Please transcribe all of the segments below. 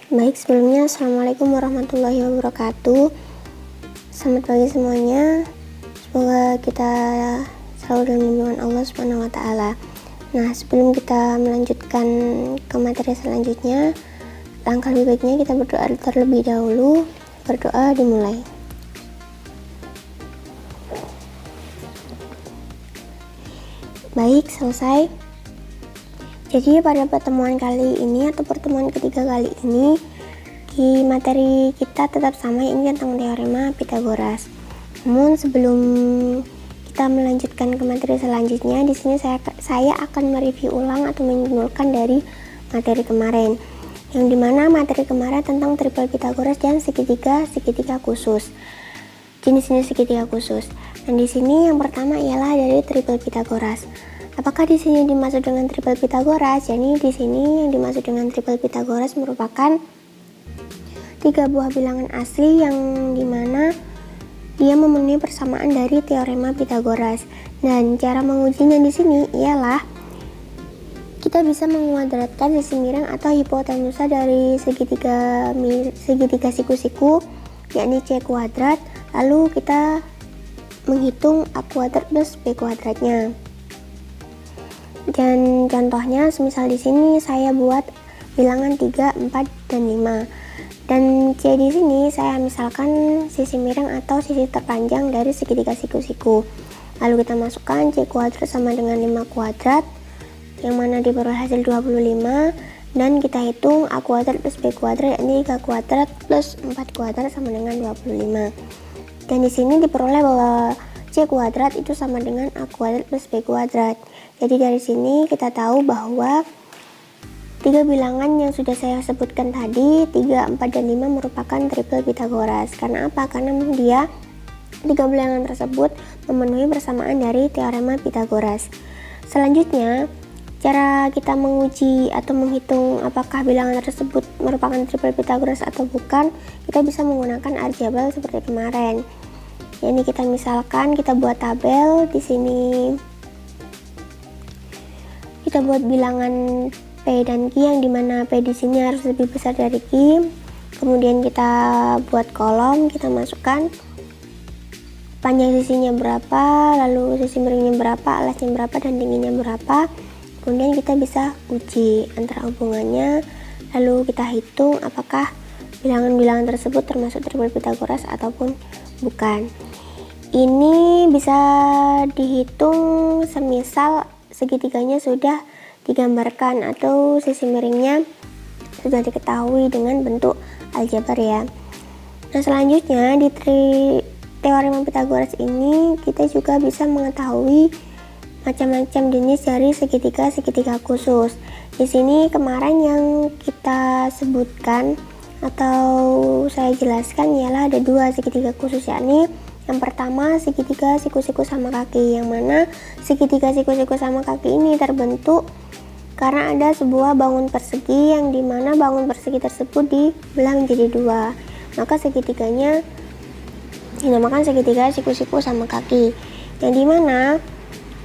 Baik, sebelumnya Assalamualaikum warahmatullahi wabarakatuh. Selamat pagi semuanya. Semoga kita selalu dalam lindungan Allah Subhanahu wa taala. Nah, sebelum kita melanjutkan ke materi selanjutnya, langkah lebih baiknya kita berdoa terlebih dahulu. Berdoa dimulai. Baik, selesai. Jadi pada pertemuan kali ini atau pertemuan ketiga kali ini, di materi kita tetap sama, ini tentang teorema Pythagoras. Namun sebelum kita melanjutkan ke materi selanjutnya, di sini saya akan mereview ulang atau menyimpulkan dari materi kemarin, yang dimana materi kemarin tentang triple Pythagoras dan segitiga khusus, jenis-jenis segitiga khusus. Dan di sini yang pertama ialah dari triple Pythagoras. Apakah di sini dimaksud dengan triple Pythagoras? Jadi di sini yang dimaksud dengan triple Pythagoras merupakan tiga buah bilangan asli yang dimana dia memenuhi persamaan dari teorema Pythagoras. Dan cara mengujinya di sini ialah kita bisa menguadratkan sisi miring atau hipotenusa dari segitiga siku-siku, yakni C kuadrat. Lalu kita menghitung A kuadrat plus B kuadratnya. Dan contohnya semisal di sini saya buat bilangan 3, 4, dan 5. Dan C di sini saya misalkan sisi miring atau sisi terpanjang dari segitiga siku-siku. Lalu kita masukkan C kuadrat sama dengan 5 kuadrat, yang mana diperoleh hasil 25. Dan kita hitung A kuadrat plus B kuadrat, yakni 3 kuadrat plus 4 kuadrat sama dengan 25. Dan di sini diperoleh bahwa C kuadrat itu sama dengan A kuadrat plus B kuadrat. Jadi dari sini kita tahu bahwa tiga bilangan yang sudah saya sebutkan tadi, 3, 4, dan 5 merupakan triple Pythagoras. Karena apa? Karena dia tiga bilangan tersebut memenuhi persamaan dari teorema Pythagoras. Selanjutnya, cara kita menguji atau menghitung apakah bilangan tersebut merupakan triple Pythagoras atau bukan, kita bisa menggunakan aljabar seperti kemarin. Ini kita misalkan kita buat tabel di sini. Kita buat bilangan P dan Q, yang dimana P di sini harus lebih besar dari Q. Kemudian kita buat kolom, kita masukkan panjang sisinya berapa, lalu sisi miringnya berapa, alasnya berapa, dan tingginya berapa. Kemudian kita bisa uji antara hubungannya, lalu kita hitung apakah bilangan-bilangan tersebut termasuk triple Pythagoras ataupun bukan. Ini bisa dihitung semisal segitiganya sudah digambarkan atau sisi miringnya sudah diketahui dengan bentuk aljabar ya. Nah, selanjutnya di teorema Pythagoras ini kita juga bisa mengetahui macam-macam jenis dari segitiga khusus. Di sini kemarin yang kita sebutkan atau saya jelaskan ialah ada dua segitiga khusus, yakni yang pertama segitiga siku-siku sama kaki, yang mana segitiga siku-siku sama kaki ini terbentuk karena ada sebuah bangun persegi, yang dimana bangun persegi tersebut dibelah menjadi dua. Maka segitiganya dinamakan segitiga siku-siku sama kaki, yang dimana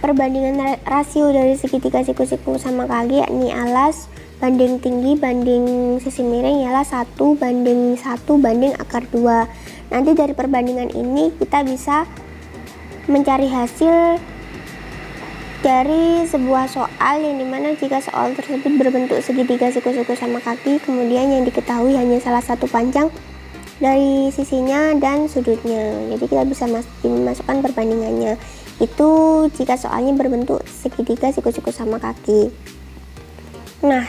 perbandingan rasio dari segitiga siku-siku sama kaki, yakni alas banding tinggi banding sisi miring, ialah 1:1:akar 2. Nanti dari perbandingan ini kita bisa mencari hasil dari sebuah soal, yang dimana jika soal tersebut berbentuk segitiga siku-siku sama kaki, kemudian yang diketahui hanya salah satu panjang dari sisinya dan sudutnya. Jadi kita bisa memasukkan perbandingannya. Itu jika soalnya berbentuk segitiga siku-siku sama kaki. Nah,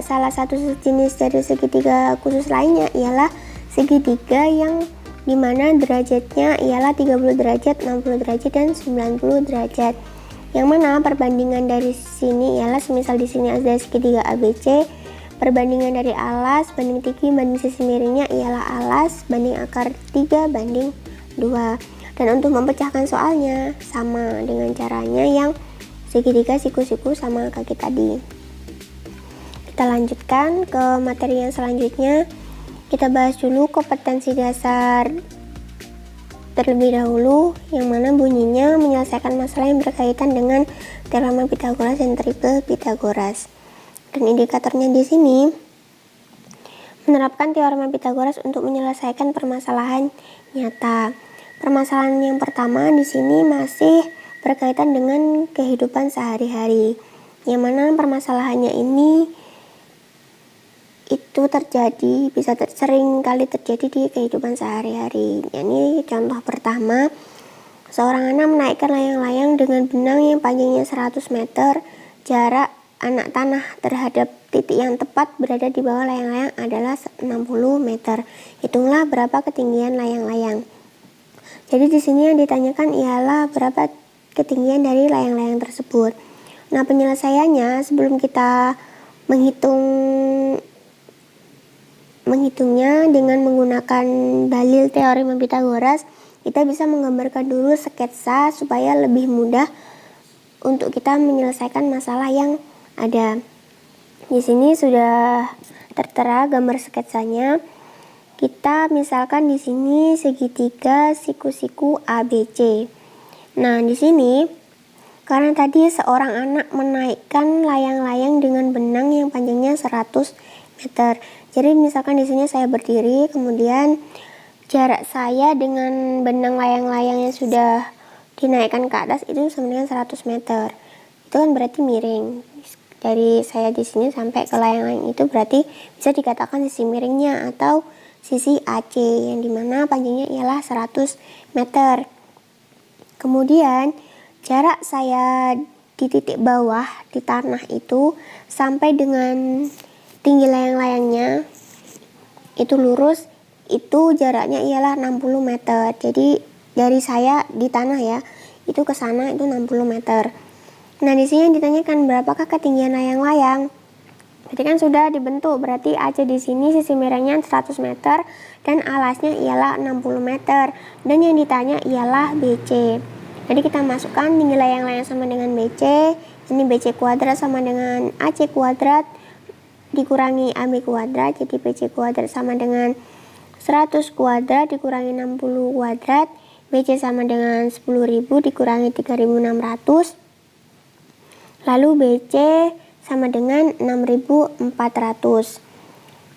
salah satu jenis dari segitiga khusus lainnya ialah segitiga yang dimana derajatnya ialah 30 derajat, 60 derajat, dan 90 derajat. Yang mana perbandingan dari sini ialah semisal di sini ada segitiga ABC, perbandingan dari alas banding tinggi banding sisi miringnya ialah alas banding akar 3:2. Dan untuk memecahkan soalnya sama dengan caranya yang segitiga siku-siku sama kaki tadi. Kita lanjutkan ke materi yang selanjutnya. Kita bahas dulu kompetensi dasar terlebih dahulu, yang mana bunyinya menyelesaikan masalah yang berkaitan dengan teorema Pythagoras dan triple Pythagoras. Dan indikatornya di sini Menerapkan teorema Pythagoras untuk menyelesaikan permasalahan nyata. Permasalahan yang pertama di sini masih berkaitan dengan kehidupan sehari-hari, yang mana permasalahannya ini itu sering kali terjadi di kehidupan sehari-hari. Ini contoh pertama, seorang anak menaikkan layang-layang dengan benang yang panjangnya 100 meter. Jarak anak tanah terhadap titik yang tepat berada di bawah layang-layang adalah 60 meter. Hitunglah berapa ketinggian layang-layang. Jadi di sini yang ditanyakan ialah berapa ketinggian dari layang-layang tersebut. Nah, penyelesaiannya sebelum kita menghitungnya dengan menggunakan dalil teorema Pythagoras, kita bisa menggambarkan dulu sketsa supaya lebih mudah untuk kita menyelesaikan masalah yang ada. Di sini sudah tertera gambar sketsanya. Kita misalkan di sini segitiga siku-siku ABC. Nah, di sini karena tadi seorang anak menaikkan layang-layang dengan benang yang panjangnya 100 meter. Jadi misalkan di sini saya berdiri, kemudian jarak saya dengan benang layang-layang yang sudah dinaikkan ke atas itu sama dengan 100 meter. Itu kan berarti miring. Dari saya di sini sampai ke layang-layang itu berarti bisa dikatakan sisi miringnya atau sisi AC, yang dimana panjangnya ialah 100 meter. Kemudian jarak saya di titik bawah di tanah itu sampai dengan tinggi layang-layangnya itu lurus, itu jaraknya ialah 60 meter. Jadi dari saya di tanah ya, itu ke sana itu 60 meter. Nah, di sini yang ditanyakan berapakah ketinggian layang-layang. Jadi kan sudah dibentuk, berarti AC di sini sisi miringnya 100 meter dan alasnya ialah 60 meter. Dan yang ditanya ialah BC. Jadi kita masukkan tinggi layang-layang sama dengan BC. Ini BC kuadrat sama dengan AC kuadrat dikurangi AB kuadrat, jadi BC kuadrat sama dengan 100 kuadrat dikurangi 60 kuadrat, BC sama dengan 10.000 dikurangi 3.600, lalu BC sama dengan 6.400.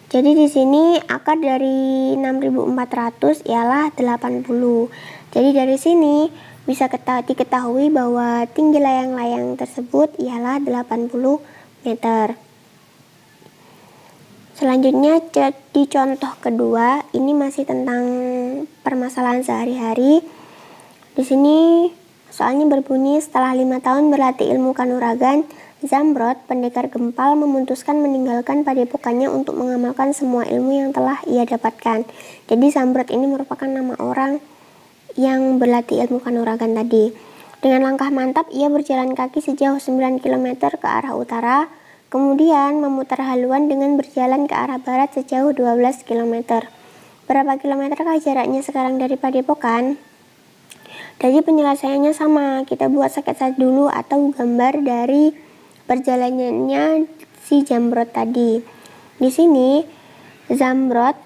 Jadi di sini akar dari 6.400 ialah 80. Jadi dari sini bisa diketahui bahwa tinggi layang-layang tersebut ialah 80 meter. Selanjutnya di contoh kedua, ini masih tentang permasalahan sehari-hari. Di sini soalnya berbunyi, setelah 5 tahun berlatih ilmu kanuragan, Zamrod, pendekar gempal, memutuskan meninggalkan padepokannya untuk mengamalkan semua ilmu yang telah ia dapatkan. Jadi Zamrod ini merupakan nama orang yang berlatih ilmu kanuragan tadi. Dengan langkah mantap, ia berjalan kaki sejauh 9 km ke arah utara, kemudian memutar haluan dengan berjalan ke arah barat sejauh 12 km. Berapa kilometerkah jaraknya sekarang dari padepokan? Jadi penyelesaiannya sama, kita buat sketsa dulu atau gambar dari perjalanannya si Zamrod tadi. Di sini Zamrod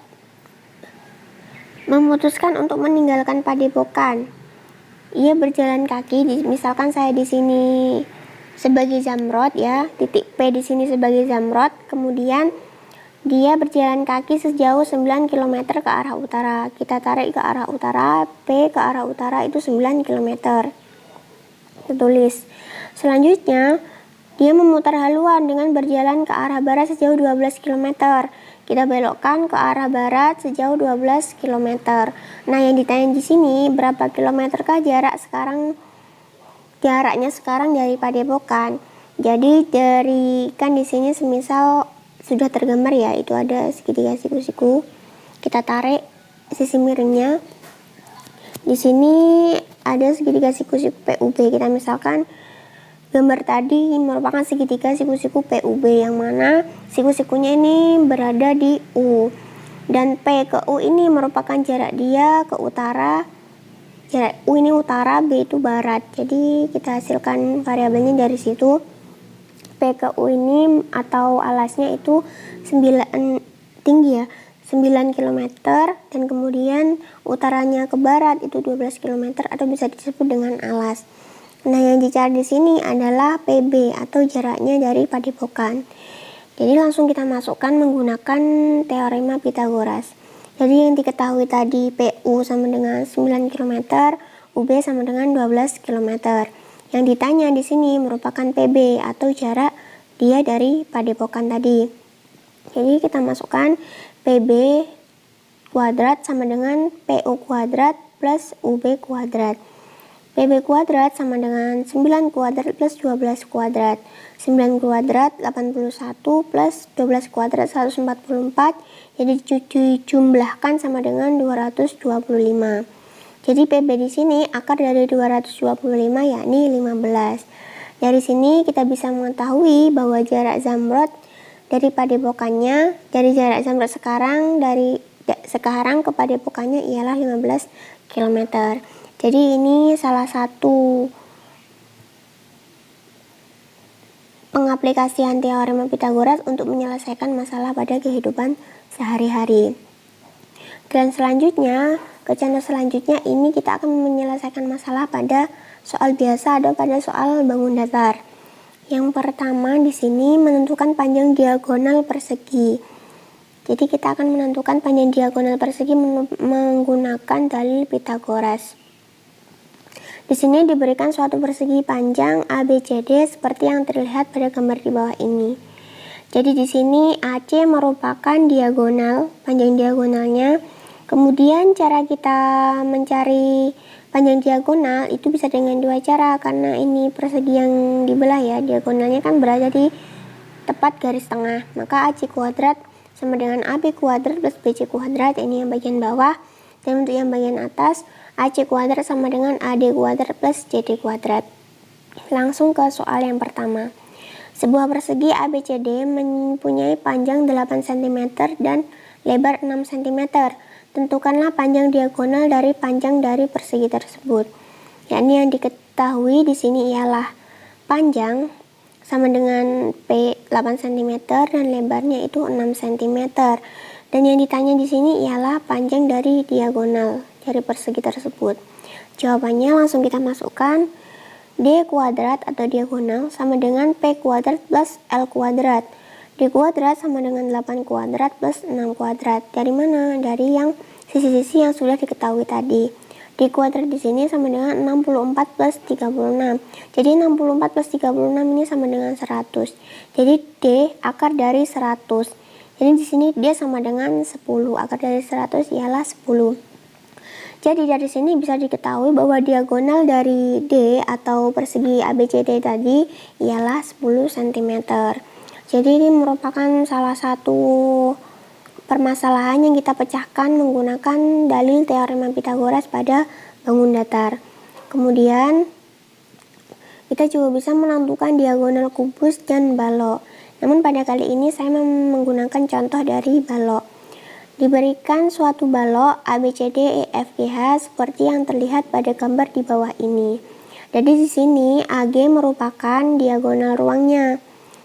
memutuskan untuk meninggalkan padepokan. Ia berjalan kaki, misalkan saya di sini sebagai Zamrod ya, titik P di sini sebagai Zamrod, kemudian dia berjalan kaki sejauh 9 km ke arah utara. Kita tarik ke arah utara, P ke arah utara itu 9 km. Kita tulis. Selanjutnya, dia memutar haluan dengan berjalan ke arah barat sejauh 12 km. Kita belokkan ke arah barat sejauh 12 km. Nah, yang ditanya di sini berapa kilometerkah jaraknya sekarang dari padepokan. Jadi dari kan di sini semisal sudah tergambar ya, itu ada segitiga siku-siku. Kita tarik sisi miringnya. Di sini ada segitiga siku-siku PUB. Kita misalkan gambar tadi merupakan segitiga siku-siku PUB, yang mana siku-sikunya ini berada di U. Dan P ke U ini merupakan jarak dia ke utara. Jarak U ini utara, B itu barat. Jadi kita hasilkan variabelnya dari situ. P ke U ini atau alasnya itu 9 tinggi ya, 9 km, dan kemudian utaranya ke barat itu 12 km atau bisa disebut dengan alas. Nah, yang dicari di sini adalah PB atau jaraknya dari padepokan. Jadi langsung kita masukkan menggunakan teorema Pythagoras. Jadi yang diketahui tadi PU sama dengan 9 km, UB sama dengan 12 km. Yang ditanya di sini merupakan PB atau jarak dia dari padepokan tadi. Jadi kita masukkan PB kuadrat sama dengan PU kuadrat plus UB kuadrat. PB kuadrat sama dengan 9 kuadrat plus 12 kuadrat. 9 kuadrat 81 plus 12 kuadrat 144. Jadi dijumlahkan sama dengan 225. Jadi PB di sini akar dari 225 yakni 15. Dari sini kita bisa mengetahui bahwa jarak Zamrud dari padepokannya, dari jarak Zamrud sekarang ke padepokannya ialah 15 km. Jadi ini salah satu pengaplikasian teorema Pythagoras untuk menyelesaikan masalah pada kehidupan sehari-hari. Dan selanjutnya, ke contoh selanjutnya ini kita akan menyelesaikan masalah pada soal biasa atau pada soal bangun datar. Yang pertama di sini menentukan panjang diagonal persegi. Jadi kita akan menentukan panjang diagonal persegi menggunakan dalil Pythagoras. Di sini diberikan suatu persegi panjang ABCD seperti yang terlihat pada gambar di bawah ini. Jadi di sini AC merupakan diagonal, panjang diagonalnya. Kemudian cara kita mencari panjang diagonal itu bisa dengan dua cara, karena ini persegi yang dibelah ya, diagonalnya kan berada di tepat garis tengah. Maka AC kuadrat sama dengan AB kuadrat plus BC kuadrat, ini yang bagian bawah. Dan untuk yang bagian atas, AC kuadrat sama dengan AD kuadrat plus CD kuadrat. Langsung ke soal yang pertama. Sebuah persegi ABCD mempunyai panjang 8 cm dan lebar 6 cm. Tentukanlah panjang diagonal dari panjang dari persegi tersebut. Yakni yang diketahui di sini ialah panjang sama dengan P 8 cm dan lebarnya itu 6 cm. Dan yang ditanya di sini ialah panjang dari diagonal dari persegi tersebut. Jawabannya langsung kita masukkan. D kuadrat atau diagonal sama dengan P kuadrat plus L kuadrat. D kuadrat sama dengan 8 kuadrat plus 6 kuadrat. Dari mana? Dari yang sisi-sisi yang sudah diketahui tadi. D kuadrat di sini sama dengan 64 plus 36. Jadi 64 plus 36 ini sama dengan 100. Jadi D akar dari 100. Jadi di sini dia sama dengan 10. Akar dari 100 ialah 10. Jadi dari sini bisa diketahui bahwa diagonal dari D atau persegi ABCD tadi ialah 10 cm. Jadi ini merupakan salah satu permasalahan yang kita pecahkan menggunakan dalil teorema Pythagoras pada bangun datar. Kemudian kita juga bisa menentukan diagonal kubus dan balok. Namun pada kali ini saya menggunakan contoh dari balok. Diberikan suatu balok ABCD EFGH seperti yang terlihat pada gambar di bawah ini. Jadi di sini AG merupakan diagonal ruangnya.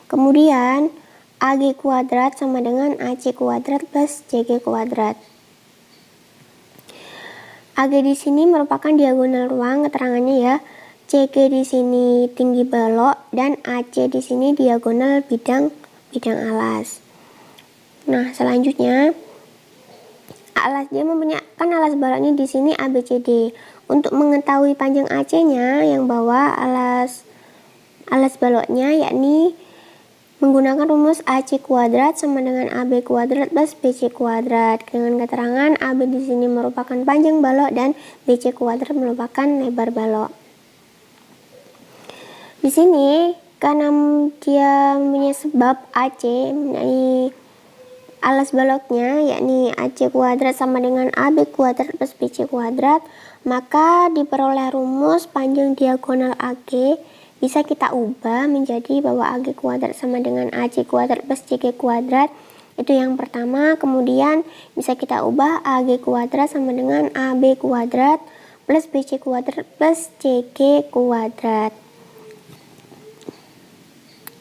Kemudian AG kuadrat sama dengan AC kuadrat plus CG kuadrat. AG di sini merupakan diagonal ruang, keterangannya ya. CG di sini tinggi balok dan AC di sini diagonal bidang alas. Nah, selanjutnya alas dia mempunyai alas baloknya di sini ABCD. Untuk mengetahui panjang AC-nya yang bawah alas baloknya yakni menggunakan rumus AC kuadrat sama dengan AB kuadrat plus BC kuadrat. Dengan keterangan AB di sini merupakan panjang balok dan BC kuadrat merupakan lebar balok. Di sini karena dia mempunyai sebab AC mempunyai alas baloknya yakni AC kuadrat sama dengan AB kuadrat plus BC kuadrat, maka diperoleh rumus panjang diagonal AG bisa kita ubah menjadi bahwa AG kuadrat sama dengan AC kuadrat plus CG kuadrat. Itu yang pertama. Kemudian bisa kita ubah AG kuadrat sama dengan AB kuadrat plus BC kuadrat plus CG kuadrat.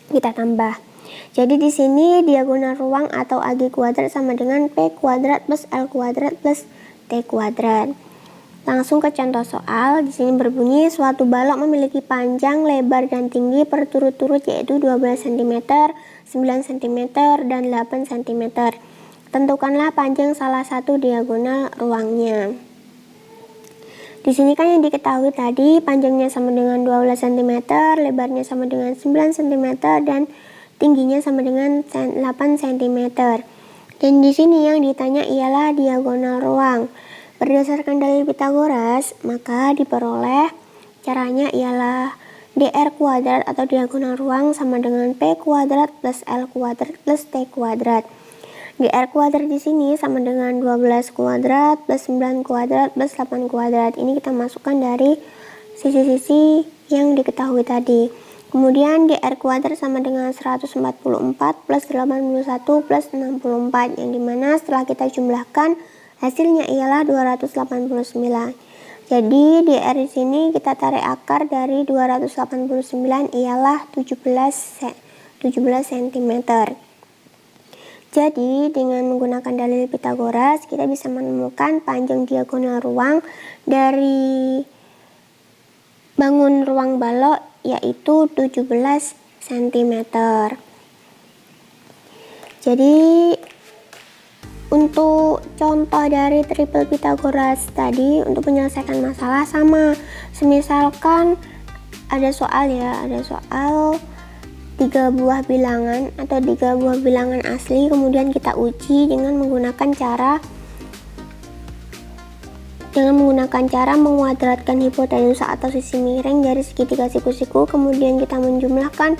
Kita tambah. Jadi di sini diagonal ruang atau AG kuadrat sama dengan P kuadrat plus L kuadrat plus T kuadrat. Langsung ke contoh soal. Di sini berbunyi suatu balok memiliki panjang, lebar, dan tinggi berturut-turut yaitu 12 cm, 9 cm, dan 8 cm. Tentukanlah panjang salah satu diagonal ruangnya. Di sini kan yang diketahui tadi panjangnya sama dengan 12 cm, lebarnya sama dengan 9 cm, dan tingginya sama dengan 8 cm. Dan di sini yang ditanya ialah diagonal ruang. Berdasarkan dalil Pitagoras, maka diperoleh caranya ialah dr kuadrat atau diagonal ruang sama dengan p kuadrat plus l kuadrat plus t kuadrat. dr kuadrat di sini sama dengan 12 kuadrat plus 9 kuadrat plus 8 kuadrat. Ini kita masukkan dari sisi-sisi yang diketahui tadi. Kemudian dr kuadrat sama dengan 144 plus 81 plus 64, yang dimana setelah kita jumlahkan hasilnya ialah 289. Jadi dr di sini kita tarik akar dari 289 ialah 17 cm. Jadi dengan menggunakan dalil Pitagoras kita bisa menemukan panjang diagonal ruang dari bangun ruang balok yaitu 17 cm. Jadi untuk contoh dari triple Pitagoras tadi untuk menyelesaikan masalah sama. Semisalkan ada soal 3 buah bilangan atau 3 buah bilangan asli, kemudian kita uji dengan menggunakan cara menguadratkan hipotenusa atau sisi miring dari segitiga siku-siku, kemudian kita menjumlahkan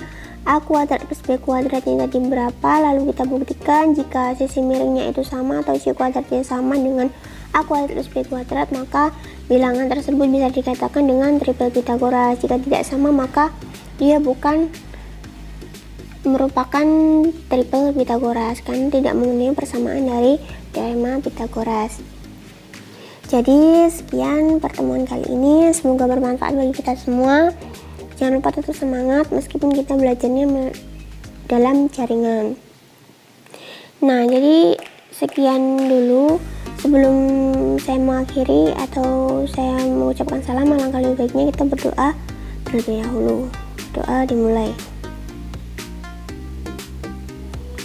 a kuadrat plus b kuadratnya tadi berapa, lalu kita buktikan jika sisi miringnya itu sama atau sisi kuadratnya sama dengan a kuadrat plus b kuadrat, maka bilangan tersebut bisa dikatakan dengan triple Pitagoras. Jika tidak sama maka dia bukan merupakan triple Pitagoras karena tidak memenuhi persamaan dari teorema Pitagoras. Jadi sekian pertemuan kali ini, semoga bermanfaat bagi kita semua. Jangan lupa tetap semangat meskipun kita belajarnya dalam jaringan. Nah, jadi sekian dulu. Sebelum saya mengakhiri atau saya mengucapkan salam, alangkah lebih baiknya kita berdoa terlebih dahulu. Doa dimulai.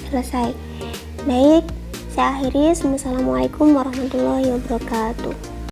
Selesai. Baik, saya akhiri. Assalamualaikum warahmatullahi wabarakatuh.